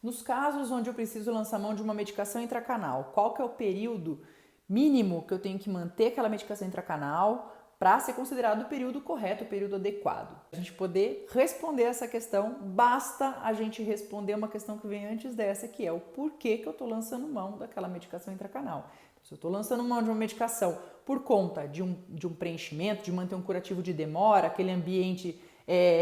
Nos casos onde eu preciso lançar mão de uma medicação intracanal, qual que é o período mínimo que eu tenho que manter aquela medicação intracanal para ser considerado o período correto, o período adequado? A gente poder responder essa questão, basta a gente responder uma questão que vem antes dessa, que é o porquê que eu estou lançando mão daquela medicação intracanal. Se eu estou lançando mão de uma medicação por conta de um preenchimento, de manter um curativo de demora, aquele ambiente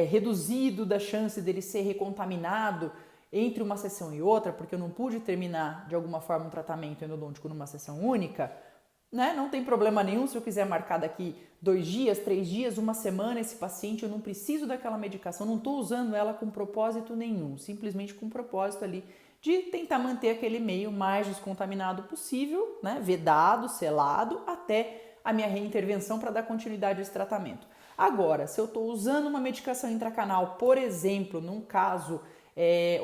reduzido da chance dele ser recontaminado entre uma sessão e outra, porque eu não pude terminar de alguma forma um tratamento endodôntico numa sessão única, né? Não tem problema nenhum se eu quiser marcar daqui 2 dias, 3 dias, uma semana esse paciente, eu não preciso daquela medicação, não estou usando ela com propósito nenhum, simplesmente com propósito ali de tentar manter aquele meio mais descontaminado possível, né? Vedado, selado, até a minha reintervenção para dar continuidade a esse tratamento. Agora, se eu estou usando uma medicação intracanal, por exemplo, num caso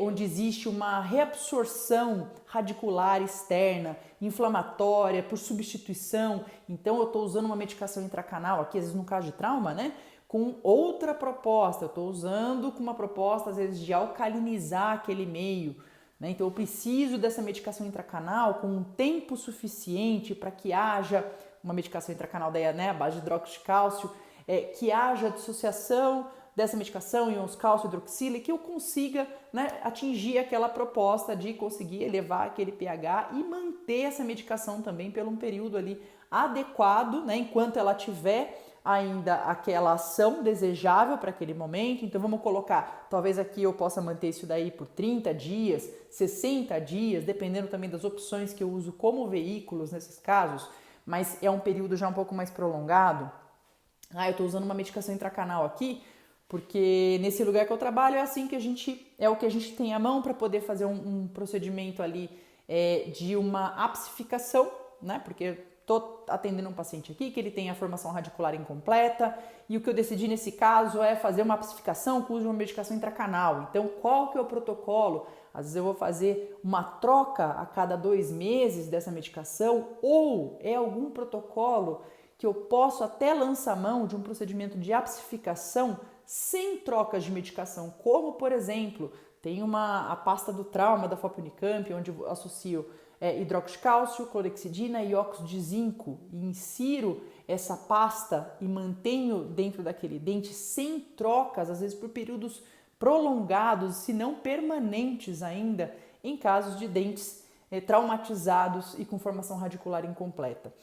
onde existe uma reabsorção radicular externa, inflamatória, por substituição, então eu estou usando uma medicação intracanal, aqui às vezes no caso de trauma, né? Com outra proposta, eu estou usando com uma proposta às vezes de alcalinizar aquele meio, né? Então eu preciso dessa medicação intracanal com um tempo suficiente para que haja uma medicação intracanal daí, né, a base de hidróxido de cálcio, que haja dissociação dessa medicação, íons cálcio, hidroxila, e que eu consiga, né, atingir aquela proposta de conseguir elevar aquele pH e manter essa medicação também por um período ali adequado, né, enquanto ela tiver ainda aquela ação desejável para aquele momento. Então vamos colocar, talvez aqui eu possa manter isso daí por 30 dias, 60 dias, dependendo também das opções que eu uso como veículos nesses casos, mas é um período já um pouco mais prolongado. Eu estou usando uma medicação intracanal aqui, porque nesse lugar que eu trabalho é o que a gente tem à mão para poder fazer um procedimento ali de uma apsificação, né? Porque estou atendendo um paciente aqui que ele tem a formação radicular incompleta e o que eu decidi nesse caso é fazer uma apsificação com uso de uma medicação intracanal. Então, qual que é o protocolo? Às vezes eu vou fazer uma troca a cada 2 meses dessa medicação ou é algum protocolo que eu posso até lançar mão de um procedimento de apsificação sem trocas de medicação, como por exemplo, tem a pasta do trauma da FOP Unicamp, onde eu associo hidróxido de cálcio, clorexidina e óxido de zinco e insiro essa pasta e mantenho dentro daquele dente sem trocas, às vezes por períodos prolongados, se não permanentes ainda, em casos de dentes traumatizados e com formação radicular incompleta.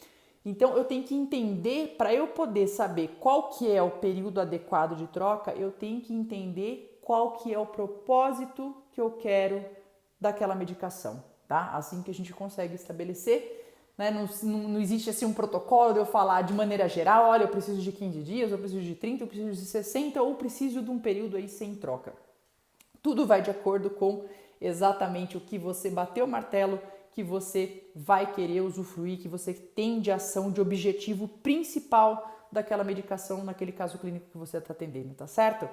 Então eu tenho que entender, para eu poder saber qual que é o período adequado de troca, eu tenho que entender qual que é o propósito que eu quero daquela medicação, tá? Assim que a gente consegue estabelecer, né? Não existe assim um protocolo de eu falar de maneira geral, olha, eu preciso de 15 dias, eu preciso de 30, eu preciso de 60 ou preciso de um período aí sem troca. Tudo vai de acordo com exatamente o que você bateu o martelo, que você vai querer usufruir, que você tem de ação, de objetivo principal daquela medicação, naquele caso clínico que você está atendendo, tá certo?